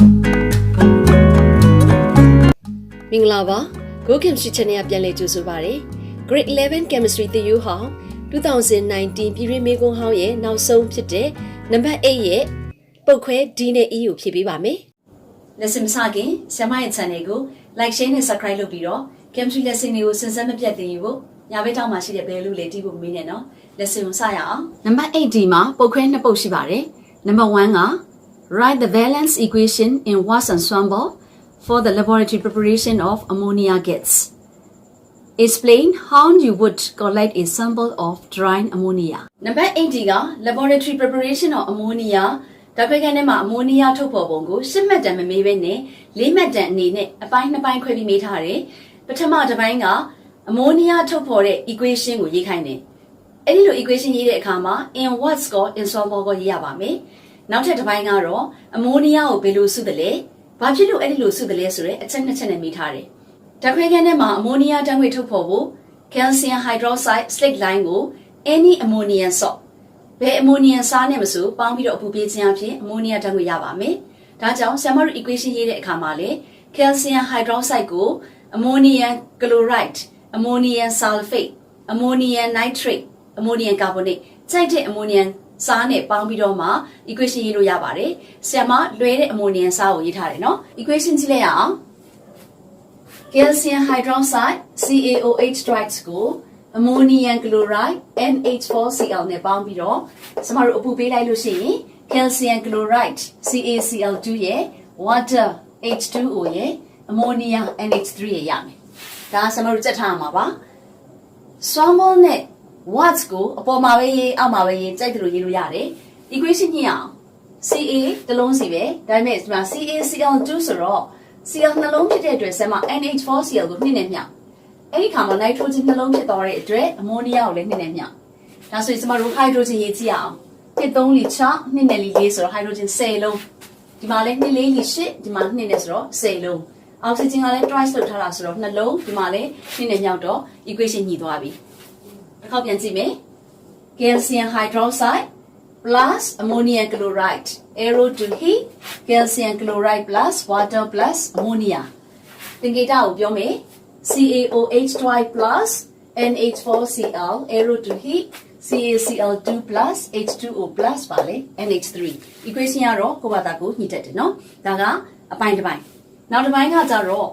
မင်္ဂလာပါ Go Chemistry Channel ကပြန်လည်ကြိုဆိုပါရစေ Grade 11 Chemistry သင်ယူဟောင်း2019ပြည်တွင်းမေကွန်းဟောင်းရဲ့နောက်ဆုံးဖြစ်တဲ့ Number 8ရဲ့ပုတ်ခွဲ D နဲ့ E ကိုဖြည့်ပေးပါမယ် Lesson စခင်ဆရာမရဲ့ channel ကို like share နဲ့ subscribe လုပ်ပြီးတော့ Chemistry lesson တွေကိုစဉ်ဆက်မပြတ်သင်ယူဖို့ညာဘက်ထောက်မှာရှိတဲ့ bell လေးတီးဖို့မင်းနဲ့နော် Lesson ကိုစရအောင် Number 8D မှာပုတ်ခွဲနှစ်ပုတ်ရှိပါတယ် Number 1 က Write the valence equation in Watts ensemble for the laboratory preparation of ammonia gas. Explain how you would collect a sample of drying ammonia. Number 8 က laboratory preparation of ammonia ဓာတ်ခွဲခန်းထဲမှာ ammonia ထုတ်ဖော်ပုံကို10မှတ်တန်မမေးဘဲနဲ့4မှတ်တန်အနေနဲ့အပိုင်း2ပိုင်းခွဲပြီးမေးထားတယ်။ပထမတစ်ပိုင်းက ammonia ထုတ်ဖော်တဲ့ equation ကိုရေးခိုင်းတယ်။အဲ့ဒီလို equation ရေးတဲ့အခါမှာ in Watts ကို ensemble ကိုရေးရပါမယ်။နောက်ထပ်တစ်ပိုင်းကတော့ ammonia ကိုဘယ်လိုစုသလဲဘာဖြစ်လို့အဲ့ဒီလိုစုတယ်လဲဆိုရဲအချက်နှစ်ချက်နဲ့မိထားတယ်။ဓာတ်ခွဲခန်းထဲမှာအမိုနီးယားဓာတ်ငွေ့ထုတ်ဖော်ဖို့ calcium hydroxide slate line ကို any ammonium salt ဘယ် ammonium စားနဲ့မဆိုပေါင်းပြီးတော့အပူပေးခြင်းအဖြစ်အမိုနီးယားဓာတ်ငွေ့ရပါမယ်။ဒါကြောင့်ဆရာမတို့ equation ရေးတဲ့အခါမှာလေ calcium hydroxide ကို ammonium chloride, ammonium sulfate, ammonium nitrate, ammonium carbonate ကြိုက်တဲ့ ammoniumစားနဲ့ပေါင်းပြီးတော့မှ equation ရေးလို့ရပါတယ်။ဆရာမလွဲတဲ့ ammonium စားကိုရေးထားတယ်နော်။ equation ကြည့်လိုက်အောင်။ calcium hydroxide CaOH strikes ကို ammonium chloride NH4Cl နဲ့ပေါင်းပြီးတော့ဆရာမတို့အပူပေးလိုက်လို့ရှိရင် calcium chloride CaCl2 ရဲ့ water H2O ရဲ့ ammonia NH3 ရဲ့ရမယ်။ဒါဆရာမတို့စက်ထားမှာပါ။ Swamble နဲ့Watts ကိုအပေါ်မှာပဲရေးအောက်မှာပဲရေးကြိုက်တယ်လို့ရေးလို့ရတယ် equation ညှိအောင် Ca တစ်လုံးစီပဲဒါပေမဲ့ဒီမှာ CaCl2 ဆိုတော့ Cl နှလုံးဖြစ်တဲ့အတွက်ဆရာမ NH4Cl ကို2နဲ့မျှအဲ့ဒီခါမှာ nitrogen နှလုံးဖြစ်သွားတဲ့အတွက် ammonia ကိုလည်း2နဲ့မျှဒါဆိုရင်ကျမတို့ hydrogen ရေးကြည့်အောင်1 3 4 6 2နဲ့4ဆိုတော့ hydrogen 10လုံးဒီမှာလည်း2 4 4 8ဒီမှာ2နဲ့ဆိုတော့10လုံး oxygen ကလည်း twice လောက်ထားတာဆိုတော့2လုံးဒီမှာလည်း2နဲ့ညောက်တော့ equation ညှိသွားပြီခေါက်ပြန်ကြည့်မယ် calcium hydroxide plus ammonium chloride arrow to heat calcium chloride plus water plus ammonia သင်္ကေတကိုပြောမယ် CaOH twice plus NH4Cl arrow to heat CaCl2 plus H2O plus ပါလေ NH3 equation ကတော့ကိုယ့်ဘာသာကိုညှိတတ်တယ်နော်ဒါကအပိုင်းတစ်ပိုင်းနောက်တစ်ပိုင်းကကြတော့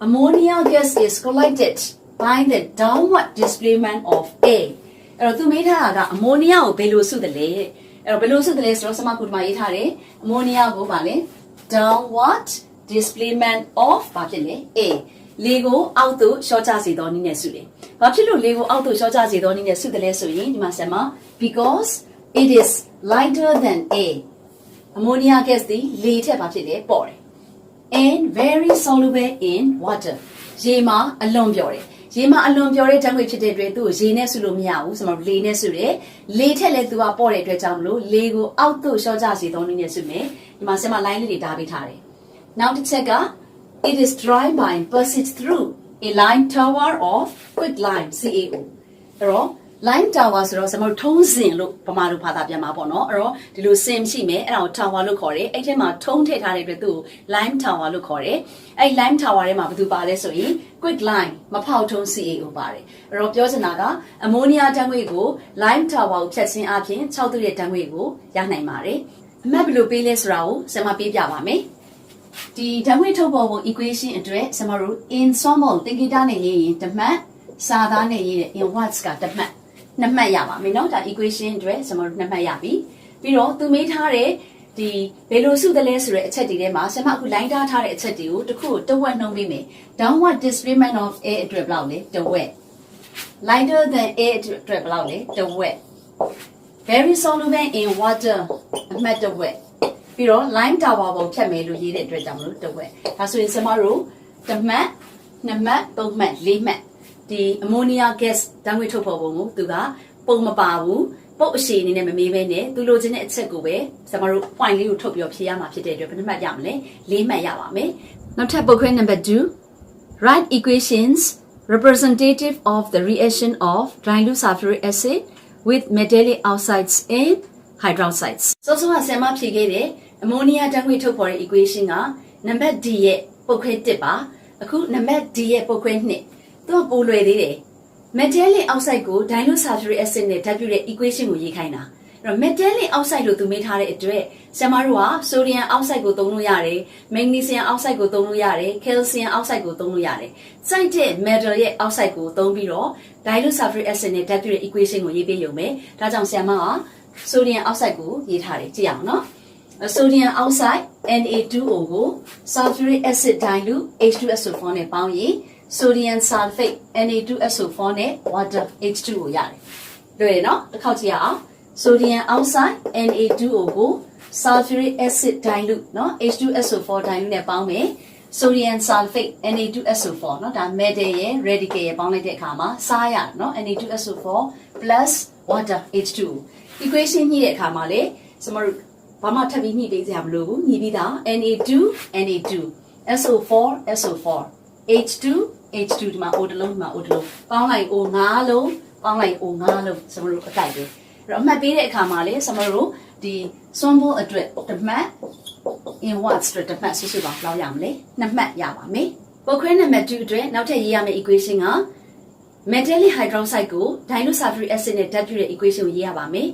ammonia gas is collected by the downward displacement of A အဲ့တော့သူမေးထားတာကအမိုနီးယားကိုဘယ်လိုစုတယ်လဲအဲ့တော့ဘယ်လိုစုတယ်လဲဆိုတော့စမကူဒီမှာရေးထားတယ်အမိုနီးယားကိုဗာလဲ downward displacement of ဘာဖြစ်လဲ A လေကိုအောက်သို့လျှော့ချစေသောနည်းနဲ့စုတယ်ဘာဖြစ်လို့လေကိုအောက်သို့လျှော့ချစေသောနည်းနဲ့စုတယ်လဲဆိုရင်ဒီမှာဆမ because it is lighter than A အမိုနီးယား gas ဒီလေထက်ဘာဖြစ်လဲပေါ့တယ် and very soluble in water ရေမှာအလွန်ပျော်တယ်ရေမှာအလွန်ပျော်တဲ့ဓာတ်ငွေ့ဖြစ်တဲ့အတွက်သူ့ကိုရေနဲ့စုလို့မရဘူးဆိုတော့လေနဲ့စုတယ်လေထက်လည်းသူကပေါ့တဲ့အတွက်ကြောင့်မလို့လေကိုအောက်သို့လျှော့ချစေသောနည်းနဲ့စုမယ်ဒီမှာဆင်မ line လေးတွေတားပေးထားတယ်နောက်တစ်ချက်က it is dry by passes through a line tower of quick lime CaO အဲ့တော့ line tower ဆိုတော့ဆင်မထုံးစင်လို့ပမာလို့ဘာသာပြန်မှာပေါ့နော်အဲ့တော့ဒီလိုစင်ရှိမယ်အဲ့ဒါကို tower လို့ခေါ်တယ်အဲ့ထဲမှာထုံးထည့်ထားတဲ့အတွက်သူ့ကို lime tower လို့ခေါ်တယ်အဲ့ lime tower ထဲမှာဘာလို့ပါလဲဆိုရင် quick lime မဖောက်ထုံး CaO ပါတယ်အဲ့တော့ပြောချင်တာက ammonia ဓာတ်ငွေ့ကို lime tower ကိုဖြတ်ခြင်းအပြင်6သွေးတဲ့ဓာတ်ငွေ့ကိုရနိုင်ပါတယ်အမှတ်ဘယ်လိုပေးလဲဆိုတာကိုဆင်မပေးပြပါမယ်ဒီဓာတ်ငွေ့ထုတ်ဖော်ပုံ equation အတွက်ဆင်မတို့ in ensemble သင်္ကေတနဲ့ရေးရင်တစ်မှတ်စာသားနဲ့ရေးတဲ့ in Watts ကတစ်မှတ်2မှတ်ရပါမယ်เนาะဒါ equation အတွက်ဆင်မတို့2မှတ်ရပြီပြီးတော့သူမေးထားတဲ့ဒီဘယ်လိုစုတယ်လဲဆိုတဲ့အချက်တွေထဲမှာဆင်မအခု line ထားတဲ့အချက်တွေကိုတစ်ခုတဝက်နှုံးပေးမယ် downward displacement of A အတွက်ဘယ်လောက်လဲတဝက် lighter than A အတွက်ဘယ်လောက်လဲတဝက် very soluble in water အမှတ်တဝက်ပြီးတော့ line tower ပုံဖြတ်မယ်လို့ရေးတဲ့အတွက်ကြောင့်မလို့တဝက်ဒါဆိုရင်ဆင်မတို့တစ်မှတ်2မှတ်3မှတ်4မှတ်ဒီ ammonia gas ဓာတ်ငွေ့ထုတ်ဖော်ပုံကိုသူကပုံမပါဘူးပုတ်အရှိအနေနဲ့မမေးဘဲနဲ့သူလိုချင်တဲ့အချက်ကိုပဲဆရာမတို့ point လေးကိုထုတ်ပြီးဖြေရမှာဖြစ်တဲ့အတွက်ဘယ်နှမှတ်ရမလဲ4မှတ်ရပါမယ်နောက်ထပ်ပုတ်ခွဲ number 2 write equations representative of the reaction of dilute sulfuric acid with metallic oxides and hydroxides ဆိုတော့ဆရာမဖြေခဲ့တဲ့ ammonia ဓာတ်ငွေ့ထုတ်ဖော်တဲ့ equation က number D ရဲ့ပုတ်ခွဲ1ပါအခု number D ရဲ့ပုတ်ခွဲ2သူကပိုလွယ်သေးတယ် metallic oxide ကို dilute sulfuric acid နဲ့ဓာတ်ပြုတဲ့ equation ကိုရေးခိုင်းတာအဲ့တော့ metallic oxide လို့သူမေးထားတဲ့အတွက်ဆရာမတို့က sodium oxide ကိုသုံးလို့ရတယ် magnesium oxide ကိုသုံးလို့ရတယ် calcium oxide ကိုသုံးလို့ရတယ်စိုက်တဲ့ metal ရဲ့ oxide ကိုသုံးပြီးတော့ dilute sulfuric acid နဲ့ဓာတ်ပြုတဲ့ equation ကိုရေးပေးရုံပဲဒါကြောင့်ဆရာမက sodium oxide ကိုရေးထားတယ်ကြည့်အောင်နော် sodium oxide Na2O ကို sulfuric acid dilute H2SO4 နဲ့ပေါင်းရင် sodium sulfate Na2SO4 နဲ့ water H2O ရတယ်တွေ့ရနော်တစ်ခေါက်ကြည့်ရအောင် sodium oxide Na2O ကို sulfuric acid dilute နော် H2SO4 dilute နဲ့ပေါင်းမယ် sodium sulfate Na2SO4 เนาะဒါ metal ရဲ့ radical ရဲ့ပေါင်းလိုက်တဲ့အခါမှာစားရเนาะ Na2SO4 plus water H2O equation ညှိတဲ့အခါမှာလေကျွန်တော်တို့ဘာမှထပ်ပြီးညှိပေးစရာမလိုဘူးညှိပြီးသား Na2 Na2 SO4 SO4 H2 H2 ဒီမှာ O တစ်လုံးဒီမှာ O တစ်လုံးပေါင်းလိုက် O 5လုံးပေါင်းလိုက် O 5လုံးကျွန်တော်တို့အတိုက်ပဲအဲ့တော့အမှတ်ပေးတဲ့အခါမှာလေကျွန်တော်တို့ဒီစွမ်းဖို့အတွက်တစ်မှတ် in watts အတွက်တစ်မှတ်ဆွဆွပါလောက်ရမလဲနှစ်မှတ်ရပါမယ်ပုတ်ခွဲနံပါတ်2အတွက်နောက်ထပ်ရေးရမယ့် equation က metallic hydroxide ကို dilute sulfuric acid နဲ့ဓာတ်ပြုတဲ့ equation ကိုရေးရပါမယ်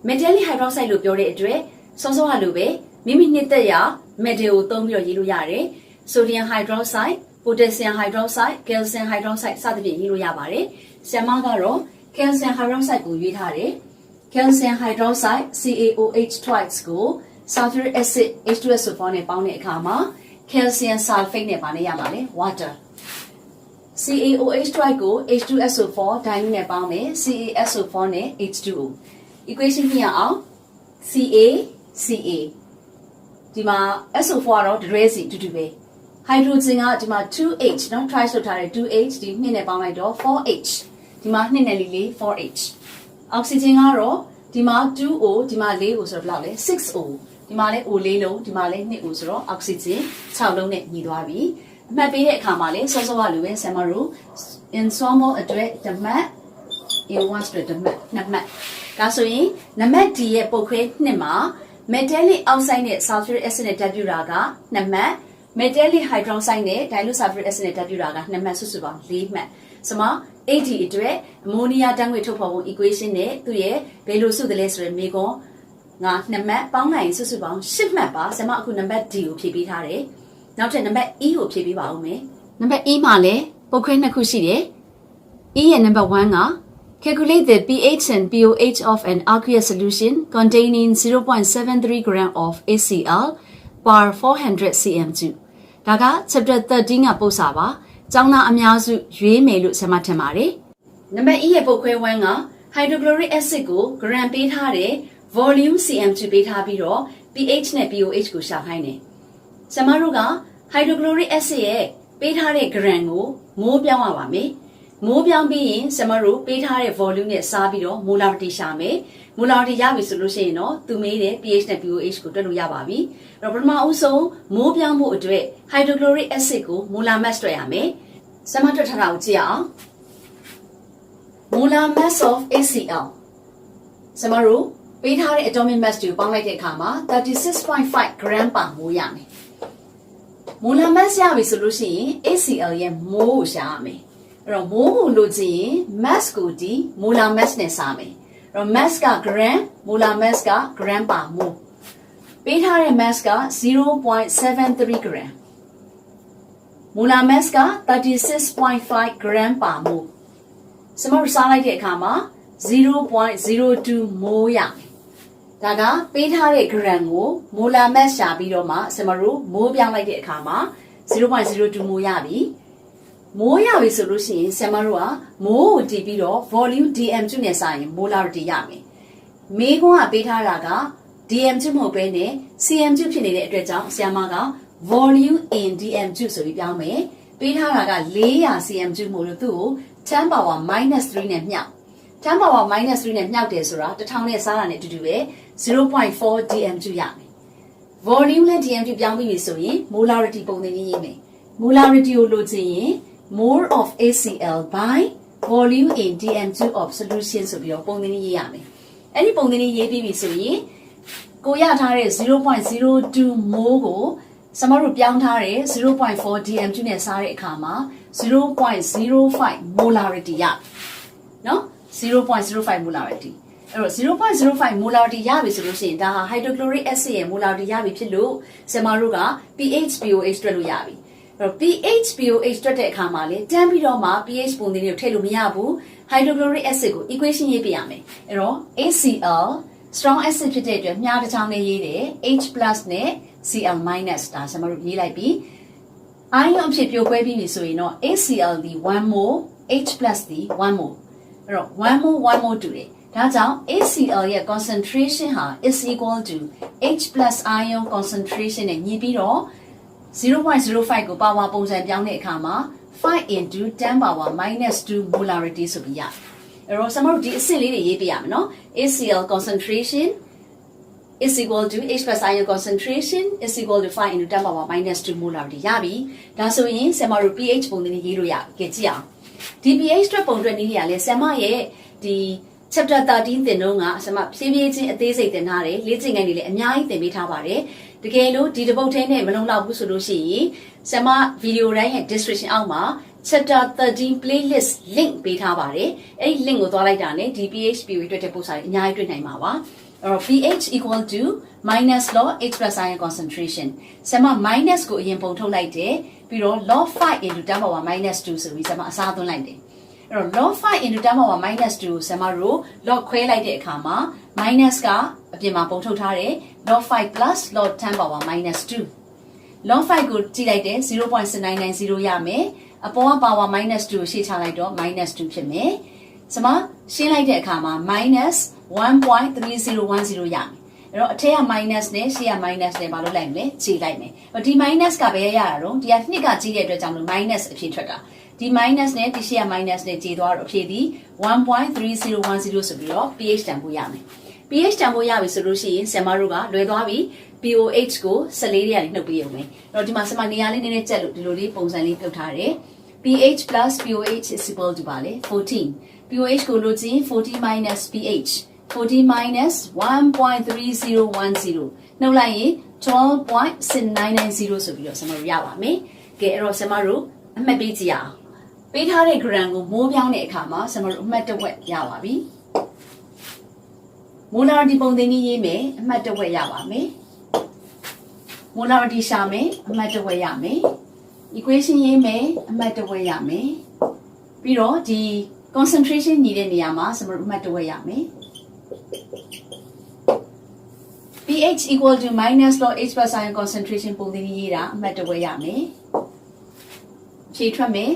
metallic hydroxide လို့ပြောတဲ့အတွက်စောစောကလိုပဲမိမိနှစ်သက်ရာ metal ကိုသုံးပြီးတော့ရေးလို့ရတယ် sodium hydroxide potassium hydroxide calcium hydroxide စသဖြင့်ရေးလို့ရပါတယ်ဆရာမကတော့ calcium hydroxide ကိုရွေးထားတယ် calcium hydroxide CaOH twice ကို sulfuric acid H2SO4 နဲ့ပေါင်းတဲ့အခါမှာ calcium sulfate နဲ့ပါနေရမှာလေ water CaOH twice ကို H2SO4 dilute နဲ့ပေါင်းမယ် CaSO4 နဲ့ H2O equation ပြရအောင် Caဒီမှာ SO4 ကတော့တရဲစီတူတူပဲ hydrogen ကဒီမှာ 2H เนาะ twice လုပ်ထားတယ် 2H ဒီ2နဲ့ပေါင်းလိုက်တော့ 4H ဒီမှာ2နဲ့လေး 4H oxygen ကတော့ဒီမှာ 2O ဒီမှာ 4O ဆိုတော့ဘယ်လောက်လဲ 6O ဒီမှာလဲ O 4လုံးဒီမှာလဲ 2O ဆိုတော့ oxygen 6လုံးနဲ့ညီသွားပြီအမှတ်ပေးတဲ့အခါမှာလဲစောစောကလိုပဲဆမ်မတို့ in small အတွက်ဓမ္မ in one အတွက်ဓမ္မနှစ်မှတ်ဒါဆိုရင်နံပါတ် D ရဲ့ပုတ်ခွဲ2မှာ metallic oxide နဲ့ sulfuric acid နဲ့ဓာတ်ပြုတာက2မှတ် metallic hydroxide နဲ့ dilute sulfuric acid နဲ့ဓာတ်ပြုတာက2မှတ်စုစုပေါင်း4မှတ်ဆိုမှ AD အတွက် ammonia ဓာတ်ငွေ့ထုတ်ဖော်ပုံ equation နဲ့သူ့ရဲ့ဘယ်လိုစုတယ်လဲဆိုရင်မေကွန်ငါ2မှတ်ပေါင်းနိုင်စုစုပေါင်း10မှတ်ပါဆရာမအခုနံပါတ် D ကိုဖြည့်ပေးထားတယ်နောက်ထပ်နံပါတ် E ကိုဖြည့်ပေးပါဦးမယ်နံပါတ် E မှာလည်းပုတ်ခွဲ2ခုရှိတယ် E ရဲ့ number 1 က calculate the pH and pOH of an aqueous solution containing 0.73 gram of HCl per 400 cm3 ဒါက chapter 13ကပို့စာပါကျောင်းသားအများစုရွေးမယ်လို့ဆရာမထင်ပါတယ်နံပါတ် E ရဲ့ပုတ်ခွဲ1က hydrochloric acid ကို gram ပေးထားတဲ့ volume cm3 ပေးထားပြီးတော့ pH နဲ့ pOH ကိုရှာခိုင်းတယ်ဆရာမတို့က hydrochloric acid ရဲ့ပေးထားတဲ့ gram ကိုမိုးပြောင်းရပါမယ်မိုးပြောင်းပြီးရင်ဆရာမတို့ပေးထားတဲ့ volume နဲ့စားပြီးတော့ molarity ရှာမယ် molarity ရပြီဆိုလို့ရှိရင်တော့သူမေးတဲ့ pH နဲ့ pOH ကိုတွက်လို့ရပါပြီအဲ့တော့ပထမအဆုံးမိုးပြောင်းဖို့အတွက် hydrochloric acid ကို molar mass တွက်ရမယ်ဆရာမတွက်ထားတာကိုကြည့်အောင် molar mass of HCl ဆရာမတို့ပေးထားတဲ့ atomic mass ကိုပေါင်းလိုက်တဲ့အခါမှာ 36.5 gram per mole ရမယ် molar mass ရပြီဆိုလို့ရှိရင် HCl ရဲ့ mole ကိုရှာရမယ်အဲ့တော့မိုးကိုလိုချင်ရင် mass ကိုဒီ molar mass နဲ့စားမယ်အဲ့တော့ mass က gram molar mass က gram per mole ပေးထားတဲ့ mass က 0.73 gram molar mass က 36.5 gram per mole စမတို့စားလိုက်တဲ့အခါမှာ0.02 mole ရမယ်ဒါကပေးထားတဲ့ gram ကို molar mass ရှာပြီးတော့မှစမတို့မိုးပြောင်းလိုက်တဲ့အခါမှာ 0.02 mole ရပြီမိုးရပြီဆိုလို့ရှိရင်ဆရာမတို့ကမိုးကိုတည်ပြီးတော့ volume dm2 နဲ့စာရင် molarity ရမယ်။မေးခွန်းကပေးထားတာက dm2 မဟုတ်ဘဲနဲ့ cm2 ဖြစ်နေတဲ့အတွက်ကြောင့်ဆရာမက volume in dm2 ဆိုပြီးပြောင်းမယ်။ပေးထားတာက400 cm2 မို့လို့သူ့ကို10 power -3 နဲ့မြှောက်10 power -3 နဲ့မြှောက်တယ်ဆိုတာ1000နဲ့စားတာနဲ့အတူတူပဲ0.4 dm2 ရမယ်။ volume နဲ့ dm2 ပြောင်းပြီးပြီဆိုရင် molarity ပုံသဏ္ဍာန်ရေးမယ်။ molarity ကိုလိုချင်ရင်mole of HCl by volume in dm2 of solution ဆိုပြီးတော့ပုံသဏ္ဍာန်ရေးရမယ်။အဲ့ဒီပုံသဏ္ဍာန်ရေးပြီးပြီဆိုရင် ကိုရထားတဲ့ 0.02 mol ကိုကျမတို့ပြောင်းထားတဲ့ 0.4 dm2 နဲ့စားတဲ့အခါမှာ 0.05 molarity ရနော် 0.05 molarity အဲ့တော့ 0.05 molarity ရပြီဆိုလို့ရှိရင်ဒါဟာ hydrochloric acid ရဲ့ molarity ရပြီဖြစ်လို့ကျမတို့က pH pOH တွက်လို့ရပြီအဲ့တော့ pH pOH တွက်တဲ့အခါမှာလေတန်းပြီးတော့မှ pH ပုံသဏ္ဍာန်ကိုထည့်လို့မရဘူး hydrochloric acid ကို equation ရေးပြရမယ်အဲ့တော့ HCl strong acid ဖြစ်တဲ့အတွက်မြားတစ်ချောင်းနဲ့ရေးတယ် H+ နဲ့ Cl- ဒါကျမတို့ရေးလိုက်ပြီး ion အဖြစ်ပြိုကွဲပြီးပြီဆိုရင်တော့ HCl ဒီ1 mol H+ ဒီ1 mol အဲ့တော့1 mol 1 mol တူတယ်ဒါကြောင့် HCl ရဲ့ concentration ဟာ is equal to H+ ion concentration နဲ့ညီပြီးတော့ 0.05 ကို power ပုံစံပြောင်းတဲ့အခါမှာ5 into 10 power -2 molarity ဆိုပြီးရတယ်အဲ့တော့ကျွန်တော်တို့ဒီအဆင့်လေးတွေရေးပြရမယ်နော် HCl concentration is equal to H+ ion concentration is equal to 5 into 10 power -2 molarity ရပြီဒါဆိုရင်ဆရာမတို့ pH ပုံသဏ္ဍာန်ရေးလို့ရပြီကြည့်အောင်ဒီ pH အတွက်ပုံအတွက်နည်းတွေကလည်းဆရာမရဲ့ဒီ chapter 13 သင်တော့ကဆရာမဖြည်းဖြည်းချင်းအသေးစိတ်သင်ထားတယ်လေ့ကျင့်ခန်းတွေလည်းအများကြီးသင်ပေးထားပါတယ်တကယ်လို့ဒီတစ်ပုတ်ထဲနဲ့မလုံလောက်ဘူးဆိုလို့ရှိရင်ဆရာမဗီဒီယိုတိုင်းရဲ့ description အောက်မှာ chapter 13 playlist link ပေးထားပါတယ်အဲ့ဒီ link ကိုသွားလိုက်တာနဲ့ဒီ pH pOH အတွက်တဲ့ပို့စာတွေအများကြီးတွေ့နိုင်မှာပါအဲ့တော့ pH equal to minus log H+ ion concentration ဆရာမ minus ကိုအရင်ပုံထုတ်လိုက်တယ်ပြီးတော့ log 5 into 10 power -2 ဆိုပြီးဆရာမအစားသွင်းလိုက်တယ်အဲ့တော့ log 5 into 10 power -2 ကိုဆရာမတို့ log ခွဲလိုက်တဲ့အခါမှာ minus ကအပြင်မှာပုံထုတ်ထားတယ် log 5 plus log 10 power -2 log 5ကိုကြည့်လိုက်တယ် 0.6990 ရမယ်အပေါ်က power -2 ကိုရှေ့ချလိုက်တော့ -2 ဖြစ်မယ်ဆရာမရှင်းလိုက်တဲ့အခါမှာ -1.3010 ရမယ်အဲ့တော့အထက်က minus နဲ့ရှေ့က minus နဲ့မလုပ်လိုက်မလဲခြေလိုက်မယ်ဒီ minus ကဘယ်ရတာတော့ဒီကနှစ်ကကြီးတဲ့အတွက်ကြောင့်လို့ minus အဖြစ်ထွက်တာဒီ minus နဲ့ဒီရှေ့က minus နဲ့ခြေသွားတော့အဖြစ်ဒီ 1.3010 ဆိုပြီးတော့ pH တန်ဖို့ရမယ် pH တန်ဖို့ရပြီဆိုလို့ရှိရင်ဆရာမတို့ကလွယ်သွားပြီ pOH ကို14တွေကနေနှုတ်ပေးရုံပဲအဲ့တော့ဒီမှာဆရာမနေရာလေးနည်းနည်းကျက်လို့ဒီလိုလေးပုံစံလေးပြုတ်ထားတယ် pH plus pOH is equal to ပါလေ14 pOH ကိုလို့ချင်း14 minus pH 14 minus 1.3010 နှုတ်လိုက်ရင် 12.6990 ဆိုပြီးတော့ဆရာမတို့ရပါမယ်ကဲအဲ့တော့ဆရာမတို့အမှတ်ပေးကြည့်အောင်ပေးထားတဲ့ gram ကိုမိုးပြောင်းတဲ့အခါမှာဆရာမတို့အမှတ်တစ်ဝက်ရပါပြီ molarity ပုံသဏ္ဍာန်ရေးမယ်အမှတ်တစ်ဝက်ရပါမယ် molarity ရှာမယ်အမှတ်တစ်ဝက်ရမယ် equation ရေးမယ်အမှတ်တစ်ဝက်ရမယ်ပြီးတော့ဒီ concentration ညီတဲ့နေရာမှာဆရာမတို့အမှတ်တစ်ဝက်ရမယ် pH equal to minus log H+ ion concentration ပုံသဏ္ဍာန်ရေးတာအမှတ်တစ်ဝက်ရမယ်ဖြေထွက်မယ်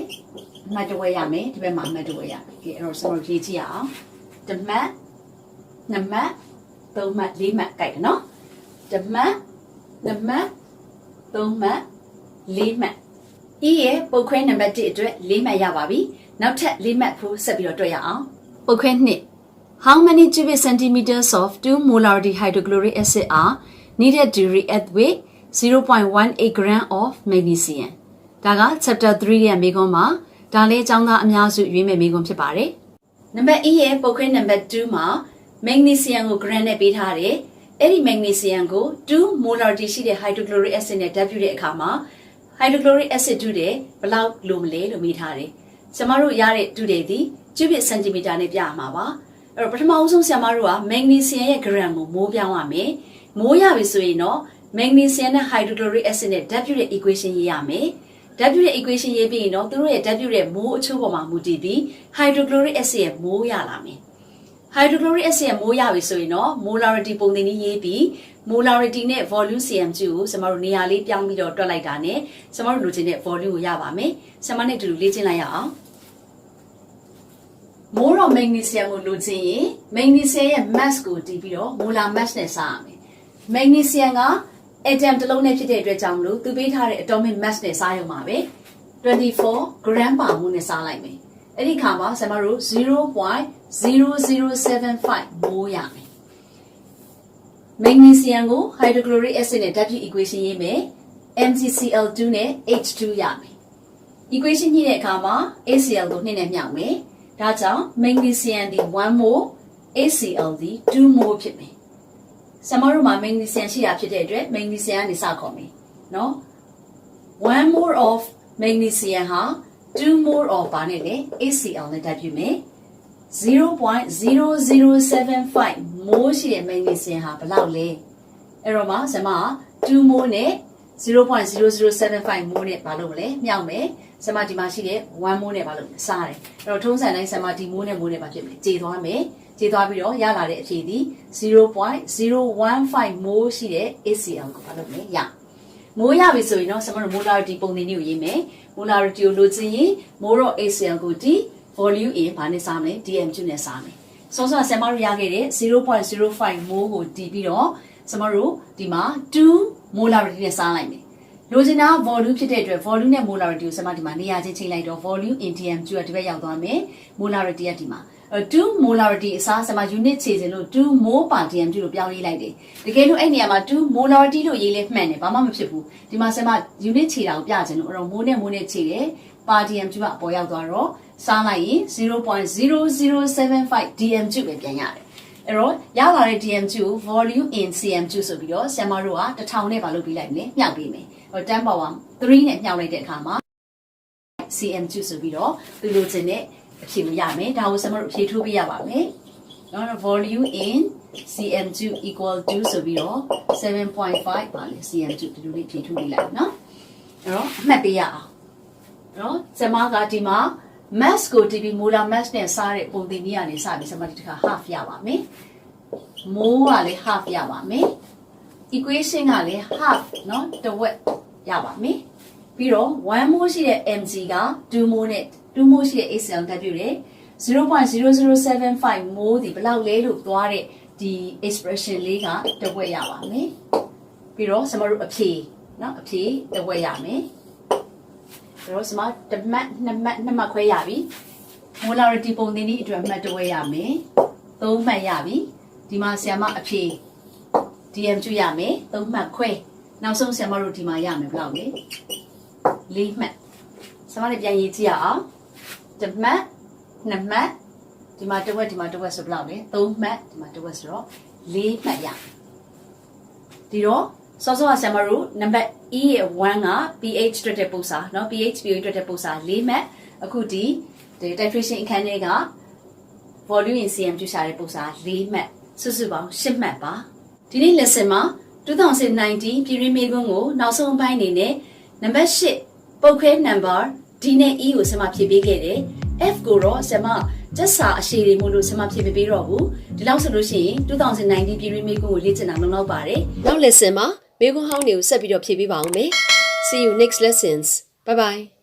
အမှတ်တစ်ဝက်ရမယ်ဒီဘက်မှာအမှတ်တစ်ဝက်ရမယ်ကဲအဲ့တော့ဆရာမတို့ဖြေကြည့်အောင်တစ်မှတ်နှစ်မှတ်သုံးမှတ်လေးမှတ်ကြိုက်တယ်နော်တစ်မှတ်နှစ်မှတ်သုံးမှတ်လေးမှတ်ဤရဲ့ပုတ်ခွဲနံပါတ်1အတွက်လေးမှတ်ရပါပြီနောက်ထပ်လေးမှတ်ဖို့ဆက်ပြီးတော့တွက်ရအောင်ပုတ်ခွဲ2 How many cubic centimeters of 2 molarity hydrochloric acid are needed to react with 0.18 gram of magnesium ဒါက chapter 3ရဲ့မေးခွန်းမှာဒါလေးအကြောင်းသားအများစုရွေးမဲ့မေးခွန်းဖြစ်ပါတယ်နံပါတ် E ရဲ့ပုတ်ခွဲနံပါတ်2မှာ magnesium ကို gram နဲ့ပေးထားတယ်အဲ့ဒီ magnesium ကို2 molarity ရှိတဲ့ hydrochloric acid နဲ့ဓာတ်ပြုတဲ့အခါမှာ hydrochloric acid တူတယ်ဘယ်လောက်လိုမလဲလို့မေးထားတယ်ကျမတို့ရတဲ့တူတယ်ဒီ cubic centimeter နဲ့ပြရမှာပါအဲ့တော့ပထမအဆုံးဆရာမတို့က magnesium ရဲ့ gram ကိုမိုးပြောင်းရမယ်မိုးရပြီဆိုရင်တော့ magnesium နဲ့ hydrochloric acid နဲ့ဓာတ်ပြုတဲ့ equation ရေးရမယ်ဓာတ်ပြုတဲ့ equation ရေးပြီးရင်တော့သူတို့ရဲ့ဓာတ်ပြုတဲ့မိုးအချိုးပေါ်မှာမူတည်ပြီး hydrochloric acid ရဲ့မိုးရလာမယ် hydrochloric acid ရဲ့မိုးရပြီဆိုရင်တော့ molarity ပုံသဏ္ဍာန်ရေးပြီး molarity နဲ့ volume cm2 ကိုဆရာမတို့နေရာလေးပြောင်းပြီးတော့တွက်လိုက်တာနဲ့ဆရာမတို့လိုချင်တဲ့ volume ကိုရပါမယ်ဆရာမနဲ့အတူတူလေ့ကျင့်လိုက်ရအောင်မိုးတော့ magnesium ကိုလိုချင်ရင် magnesium ရဲ့ mass ကိုတည်ပြီးတော့ molar mass နဲ့စားရမယ် magnesium က atom တစ်လုံးနဲ့ဖြစ်တဲ့အတွက်ကြောင့်မလို့သူပေးထားတဲ့ atomic mass နဲ့စားရုံပါပဲ24 gram per mole နဲ့စားလိုက်မယ်အဲ့ဒီခါမှာဆရာမတို့ 0.0075 mole ရမယ် magnesium ကို hydrochloric acid နဲ့ဓာတ်ပြု equation ရေးမယ် MgCl2 နဲ့ H2 ရမယ် equation ညှိတဲ့အခါမှာ HCl ကို2နဲ့မြောက်မယ်ဒါကြောင့် magnesium ဒီ1 mole HCl ဒီ2 mole ဖြစ်မယ် ဆရာမတို့မှာ magnesium ရှိတာဖြစ်တဲ့အတွက် magnesium ကနေစခေါ်မယ်နော် 1 mole of magnesium ဟာ2 mole of ဘာနဲ့လဲ HCl နဲ့ဓာတ်ပြုမယ် 0.0075 mole ရှိတဲ့ magnesium ဟာဘယ်လောက်လဲအဲ့တော့မှာဆရာမ2 mole နဲ့ 0.0075 mole နဲ့ဘာလုပ်မလဲမြောက်မယ်ဆရာမဒီမှာရှိတဲ့1 mole နဲ့ဘာလုပ်လဲစားတယ်အဲ့တော့ထုံးစံတိုင်းဆရာမဒီ mole နဲ့ mole နဲ့ဘာဖြစ်မလဲကြေသွားမယ်ကြေသွားပြီးတော့ရလာတဲ့အဖြေဒီ 0.015 mole ရှိတဲ့ HCl ကိုဘာလုပ်လဲရမိုးရပြီဆိုရင်တော့ဆရာမတို့ molarity ပုံသင်နည်းကိုရေးမယ် molarity ကိုလိုချင်ရင် mole of HCl ကိုဒီ volume in ဘာနဲ့စားမလဲ dm2 နဲ့စားမယ်စောစောဆရာမတို့ရခဲ့တဲ့ 0.05 mole ကိုတီးပြီးတော့ဆရာမတို့ဒီမှာ2 molarity နဲ့စားလိုက်မယ်လိုချင်တာ volume ဖြစ်တဲ့အတွက် volume နဲ့ molarity ကိုဆရာမဒီမှာနေရာချင်းချိန်လိုက်တော့ volume in dm2 ကဒီဘက်ရောက်သွားမယ် molarity ကဒီမှာ2 molarity အစားဆရာမ unit ခြေစင်လို့2 mole per dm2 လို့ပြောင်းရေးလိုက်တယ်တကယ်လို့အဲ့နေရာမှာ2 molarity လို့ရေးလဲမှန်တယ်ဘာမှမဖြစ်ဘူးဒီမှာဆရာမ unit ခြေတာကိုပြချင်လို့အဲ့တော့ mole နဲ့ mole နဲ့ခြေတယ် per dm2 ကအပေါ်ရောက်သွားတော့စားလိုက်ရင် 0.0075 dm2 ပဲပြန်ရတယ်အဲ့တော့ရလာတဲ့ dm2 ကို volume in cm2 ဆိုပြီးတော့ဆရာမတို့က1000နဲ့ပါလုပ်ပြီးလိုက်မယ်မြှောက်ပေးမယ်10 power 3နဲ့မြှောက်လိုက်တဲ့အခါမှာ cm2 ဆိုပြီးတော့သူလိုချင်တဲ့အဖြေကိုရမယ်ဒါကိုဆရာမတို့အဖြေထိုးပေးရပါမယ်နော် volume in cm2 equal to ဆိုပြီးတော့ 7.5 ပါလေ cm2 ဒီလိုလေးဖြေထိုးပေးလိုက်နော်အဲ့တော့အမှတ်ပေးရအောင်နော်ဆရာမကဒီမှာ mass ကို db molar mass နဲ့စားတဲ့ပုံသင်နည်းကနေစပြီးဆရာမဒီတစ်ခါ half ရပါမယ် mole ကလည်း half ရပါမယ် equation ကလည်း half နော်တစ်ဝက်ရပါမယ်ပြီးတော့1 mole ရှိတဲ့ mg က2 mole နဲ့2 mole ရှိတဲ့ HCl ဓာတ်ပြုတယ် 0.0075 mole ဒီဘယ်လောက်လဲလို့သွားတဲ့ဒီ expression လေးကတစ်ဝက်ရပါမယ်ပြီးတော့ဆရာမတို့အဖြေနော်အဖြေတစ်ဝက်ရမယ်အဲ့တော့ဆရာမတစ်မှတ်နှစ်မှတ်ခွဲရပြီ molarity ပုံသင်နည်းအတွက်မှတ်တစ်ဝက်ရမယ်3မှတ်ရပြီဒီမှာဆရာမအဖြေ dm2 ရမယ်3မှတ်ခွဲနောက်ဆုံးဆရာမတို့ဒီမှာရမယ်ဘယ်လောက်လဲ4မှတ်ဆရာမလည်းပြန်ရေးကြည့်ရအောင်တစ်မှတ်နှစ်မှတ်ဒီမှာတစ်ဝက်ဒီမှာတစ်ဝက်ဆိုဘယ်လောက်လဲ3မှတ်ဒီမှာတစ်ဝက်ဆိုတော့4မှတ်ရဒီတော့စောစောကဆရာမတို့နံပါတ် E ရဲ့1က pH တွက်တဲ့ပုံစံเนาะ pH PO တွက်တဲ့ပုံစံ4မှတ်အခုဒီ titration အခန်းထဲက volume in cm ရှာတဲ့ပုံစံ4မှတ်စုစုပေါင်း10မှတ်ပါဒီနေ့ lesson မှာ2019ပြည်တွင်းမေးခွန်းကိုနောက်ဆုံးအပိုင်းအနေနဲ့နံပါတ်8ပုတ်ခွဲ number D နဲ့ E ကိုဆရာမဖြည့်ပေးခဲ့တယ် F ကိုတော့ဆရာမကျက်စာအရှိတွေမို့လို့ဆရာမဖြည့်မပေးတော့ဘူးဒီလောက်ဆိုလို့ရှိရင်2019ပြည်တွင်းမေးခွန်းကိုလေ့ကျင့်တာလုံလောက်ပါတယ်နောက် lesson မှာမေးခွန်းဟောင်းတွေကိုဆက်ပြီးတော့ဖြည့်ပေးပါအောင်မယ် See you next lessons bye bye